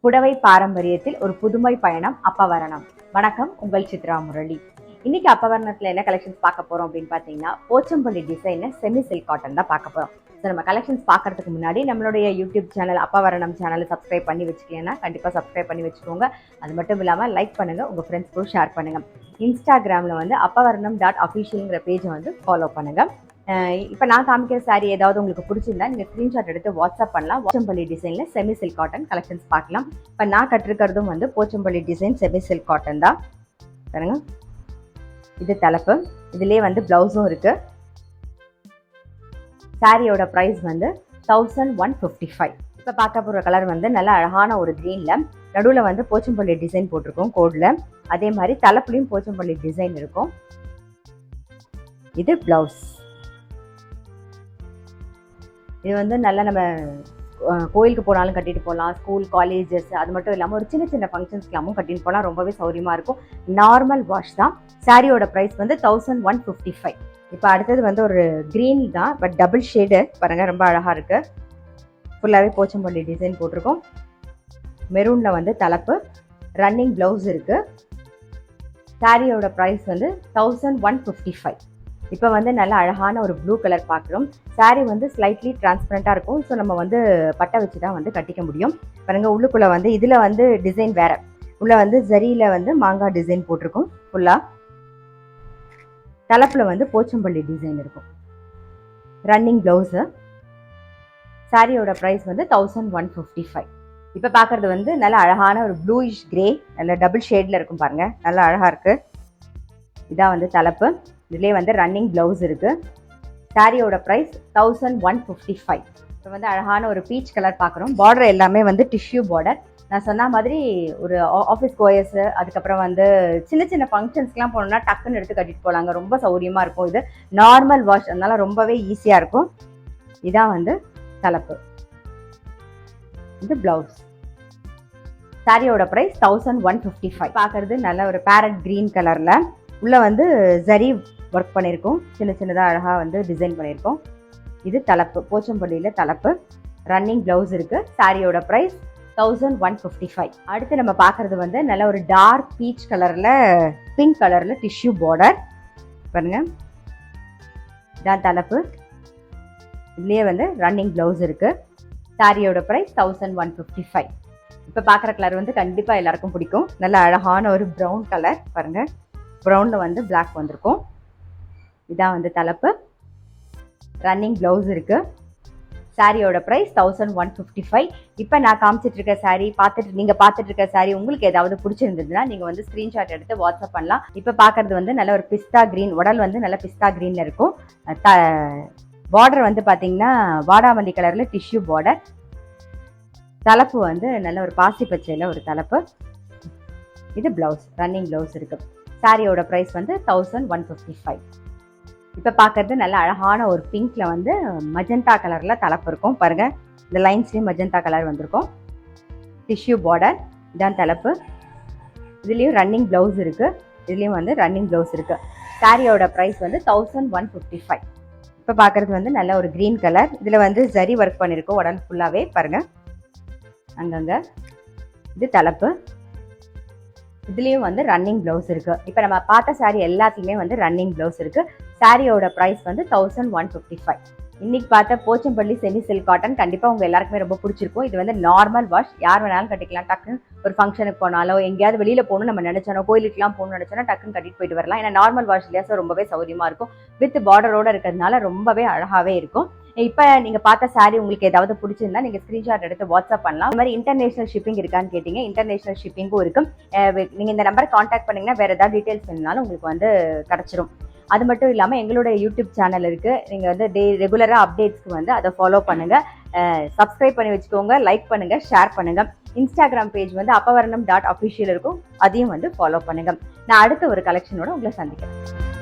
புடவை பாரம்பரியத்தில் ஒரு புதுமை பயணம் அப்பவரணம். வணக்கம், உங்கள் சித்ரா முரளி. இன்னைக்கு அப்பவரணத்துல என்ன கலெக்ஷன்ஸ் பார்க்க போறோம் அப்படின்னு பாத்தீங்கன்னா, போச்சம்பள்ளி டிசைன்ல செமி சில்க் காட்டன் தான் பார்க்க போறோம். ஸோ நம்ம கலெக்ஷன்ஸ் பார்க்கறதுக்கு முன்னாடி நம்மளுடைய யூடியூப் சேனல் அப்பவரணம் சேனலை சப்ஸ்கிரைப் பண்ணி வச்சுக்கீங்கன்னா கண்டிப்பா சப்ஸ்கிரைப் பண்ணி வச்சுக்கோங்க. அது மட்டும் இல்லாம லைக் பண்ணுங்க, உங்க ஃப்ரெண்ட்ஸ்க்கும் ஷேர் பண்ணுங்க. இன்ஸ்டாகிராம்ல வந்து appavaranam.officialங்கிற பேஜை வந்து ஃபாலோ பண்ணுங்க. இப்போ நான் காமிக்கிற சாரி ஏதாவது உங்களுக்கு பிடிச்சிருந்தா நீங்கள் ஸ்க்ரீன்ஷாட் எடுத்து வாட்ஸ்அப் பண்ணலாம். போச்சம்பள்ளி டிசைனில் செமி சில்க் காட்டன் கலெக்ஷன்ஸ் பார்க்கலாம். இப்போ நான் கட்டிருக்கிறதும் வந்து Pochampalli design semi silk cotton தான். பாருங்க, இது தலைப்பு. இதுலேயே வந்து ப்ளவுஸும் இருக்குது. சாரியோட ப்ரைஸ் வந்து 1155. இப்போ பார்க்க போகிற கலர் வந்து நல்ல அழகான ஒரு க்ரீனில் நடுவில் வந்து போச்சம்பள்ளி டிசைன் போட்டிருக்கோம் கோடில். அதே மாதிரி தலைப்புலையும் போச்சம்பள்ளி டிசைன் இருக்கும். இது ப்ளவுஸ். இது வந்து நல்லா நம்ம கோயிலுக்கு போனாலும் கட்டிட்டு போகலாம், ஸ்கூல் காலேஜஸ் அது மட்டும் இல்லாமல் ஒரு சின்ன சின்ன ஃபங்க்ஷன்ஸ்க்கெல்லாமும் கட்டிட்டு போகலாம். ரொம்பவே சௌரியமாக இருக்கும். நார்மல் வாஷ் தான். சாரியோட ப்ரைஸ் வந்து 1155. இப்போ அடுத்தது வந்து ஒரு க்ரீன் தான், பட் டபுள் ஷேடு பாருங்கள், ரொம்ப அழகாக இருக்குது. ஃபுல்லாகவே போச்சம்பள்ளி டிசைன் போட்டிருக்கோம். மெரூனில் வந்து தலைப்பு, ரன்னிங் ப்ளவுஸ் இருக்குது. சாரியோட ப்ரைஸ் வந்து 1155. இப்போ வந்து நல்ல அழகான ஒரு ப்ளூ கலர் பார்க்குறோம். சாரீ வந்து ஸ்லைட்லி டிரான்ஸ்பரண்ட்டாக இருக்கும். ஸோ நம்ம வந்து பட்டை வச்சு தான் வந்து கட்டிக்க முடியும். பாருங்க, உள்ளுக்குள்ளே வந்து இதில் வந்து டிசைன் வேறு. உள்ளே வந்து ஜரியில் வந்து மாங்காய் டிசைன் போட்டிருக்கும். ஃபுல்லாக தலைப்பில் வந்து போச்சம்பள்ளி டிசைன் இருக்கும். Running blouse. சாரியோட ப்ரைஸ் வந்து 1155. இப்போ பார்க்குறது வந்து நல்ல அழகான ஒரு ப்ளூயிஷ் கிரே, நல்ல டபுள் ஷேடில் இருக்கும் பாருங்கள், நல்லா அழகாக இருக்குது. இதான் வந்து தலைப்பு. இதுலேயே வந்து ரன்னிங் ப்ளவுஸ் இருக்குது. சாரியோட ப்ரைஸ் 1155. இப்போ வந்து அழகான ஒரு பீச் கலர் பார்க்குறோம். பார்டர் எல்லாமே வந்து டிஷ்யூ பார்டர். நான் சொன்ன மாதிரி ஒரு ஆஃபீஸ் கோயர்ஸு, அதுக்கப்புறம் வந்து சின்ன சின்ன ஃபங்க்ஷன்ஸ்லாம் போனோம்னா டக்குன்னு எடுத்து கட்டிட்டு போகலாங்க. ரொம்ப சௌரியமாக இருக்கும். இது நார்மல் வாஷ், அதனால ரொம்பவே ஈஸியாக இருக்கும். இதான் வந்து தலைப்பு. இது ப்ளவுஸ். சாரியோட ப்ரைஸ் 1155. பார்க்குறது நல்ல ஒரு பேரட் க்ரீன் கலரில் உள்ள வந்து ஜரி ஒர்க் பண்ணியிருக்கோம். சின்ன சின்னதாக அழகாக வந்து டிசைன் பண்ணியிருக்கோம். இது தலைப்பு, போச்சம்பள்ளியில் தலைப்பு. ரன்னிங் ப்ளவுஸ் இருக்குது. சாரியோட ப்ரைஸ் 1155. அடுத்து நம்ம பார்க்குறது வந்து நல்ல ஒரு டார்க் பீச் கலரில் பிங்க் கலரில் டிஷ்யூ பார்டர் பாருங்க. இதான் தலைப்பு. இதுலேயே வந்து ரன்னிங் ப்ளவுஸ் இருக்குது. சாரியோட ப்ரைஸ் 1155. இப்போ பார்க்குற கலர் வந்து கண்டிப்பாக எல்லாருக்கும் பிடிக்கும். நல்ல அழகான ஒரு ப்ரௌன் கலர் பாருங்கள். ப்ரௌனில் வந்து பிளாக் வந்திருக்கும். இதான் வந்து தலைப்பு. ரன்னிங் ப்ளவுஸ் இருக்குது. சாரியோட ப்ரைஸ் 1155. இப்போ நான் காமிச்சிட்டு இருக்க சாரீ நீங்கள் பார்த்துட்டு இருக்க சாரீ உங்களுக்கு ஏதாவது பிடிச்சிருந்ததுன்னா நீங்கள் வந்து ஸ்க்ரீன்ஷாட் எடுத்து வாட்ஸ்அப் பண்ணலாம். இப்போ பார்க்குறது வந்து நல்ல ஒரு பிஸ்தா க்ரீன், உடல் வந்து நல்ல பிஸ்தா க்ரீனில் இருக்கும். பார்டர் வந்து பார்த்தீங்கன்னா வாடாமல்லி கலரில் டிஷ்யூ பார்டர். தலைப்பு வந்து நல்ல ஒரு பாசி பச்சையில் ஒரு தலைப்பு. இது ப்ளவுஸ், ரன்னிங் ப்ளவுஸ் இருக்குது. சாரியோட ப்ரைஸ் வந்து 1155. இப்போ பார்க்குறது நல்ல அழகான ஒரு பிங்க்கில் வந்து மஜந்தா கலரில் தலைப்பு இருக்கும் பாருங்கள். இந்த லைன்ஸ்லேயும் மஜந்தா கலர் வந்திருக்கும். Tissue border. இதான் தலைப்பு. இதுலேயும் ரன்னிங் ப்ளவுஸ் இருக்குது. இதுலேயும் வந்து ரன்னிங் ப்ளவுஸ் இருக்குது. சாரியோட ப்ரைஸ் வந்து 1155. இப்போ பார்க்குறது வந்து நல்ல ஒரு க்ரீன் கலர். இதில் வந்து ஜரி ஒர்க் பண்ணியிருக்கோம் உடல் ஃபுல்லாகவே பாருங்கள் அங்கங்கே. இது தலைப்பு. இதுலேயும் வந்து ரன்னிங் ப்ளவுஸ் இருக்குது. இப்போ நம்ம பார்த்த சாரீ எல்லாத்துலேயுமே வந்து ரன்னிங் ப்ளவுஸ் இருக்குது. சாரியோட ப்ரைஸ் வந்து 1155. இன்னைக்கு பார்த்த போச்சம்பள்ளி செமி சில்க் காட்டன் கண்டிப்பாக உங்கள் எல்லாருக்குமே ரொம்ப பிடிச்சிருக்கும். இது வந்து நார்மல் வாஷ், யார் வேணாலும் கட்டிக்கலாம். டக்குன்னு ஒரு ஃபங்க்ஷனுக்கு போனாலோ எங்கேயாவது வெளியில் போகணும் நம்ம நினச்சோன்னா, கோயிலுக்குலாம் போகணும்னு நினச்சோன்னா டக்குன்னு கட்டிட்டு போயிட்டு வரலாம். ஏன்னா நார்மல் வாஷ் இல்லையா, ஸோ ரொம்பவே சௌரியமாக இருக்கும். வித் பார்டரோடு இருக்கிறதுனால ரொம்பவே அழகாகவே இருக்கும். இப்போ நீங்கள் பார்த்த சாரீ உங்களுக்கு ஏதாவது பிடிச்சிருந்தா நீங்கள் ஸ்க்ரீன்ஷாட் எடுத்து வாட்ஸ்அப் பண்ணலாம். இந்த மாதிரி இன்டர்நேஷனல் ஷிப்பிங் இருக்கான்னு கேட்டிங்க. இன்டர்நேஷனல் ஷிப்பிங்கும் இருக்கும். நீங்கள் இந்த நம்பரை காண்டாக்ட் பண்ணிங்கன்னா வேறு ஏதாவது டீட்டெயில்ஸ் வேணுனாலும் உங்களுக்கு வந்து கிடச்சிரும். அது மட்டும் இல்லாமல் எங்களோட யூடியூப் சேனல் இருக்குது. நீங்கள் வந்து ரெகுலராக அப்டேட்ஸ்க்கு வந்து அதை ஃபாலோ பண்ணுங்கள். சப்ஸ்கிரைப் பண்ணி வச்சுக்கோங்க, லைக் பண்ணுங்கள், ஷேர் பண்ணுங்கள். இன்ஸ்டாகிராம் பேஜ் வந்து appavaranam.official இருக்கும். அதையும் வந்து ஃபாலோ பண்ணுங்கள். நான் அடுத்த ஒரு கலெக்ஷனோட உங்களை சந்திக்கிறேன்.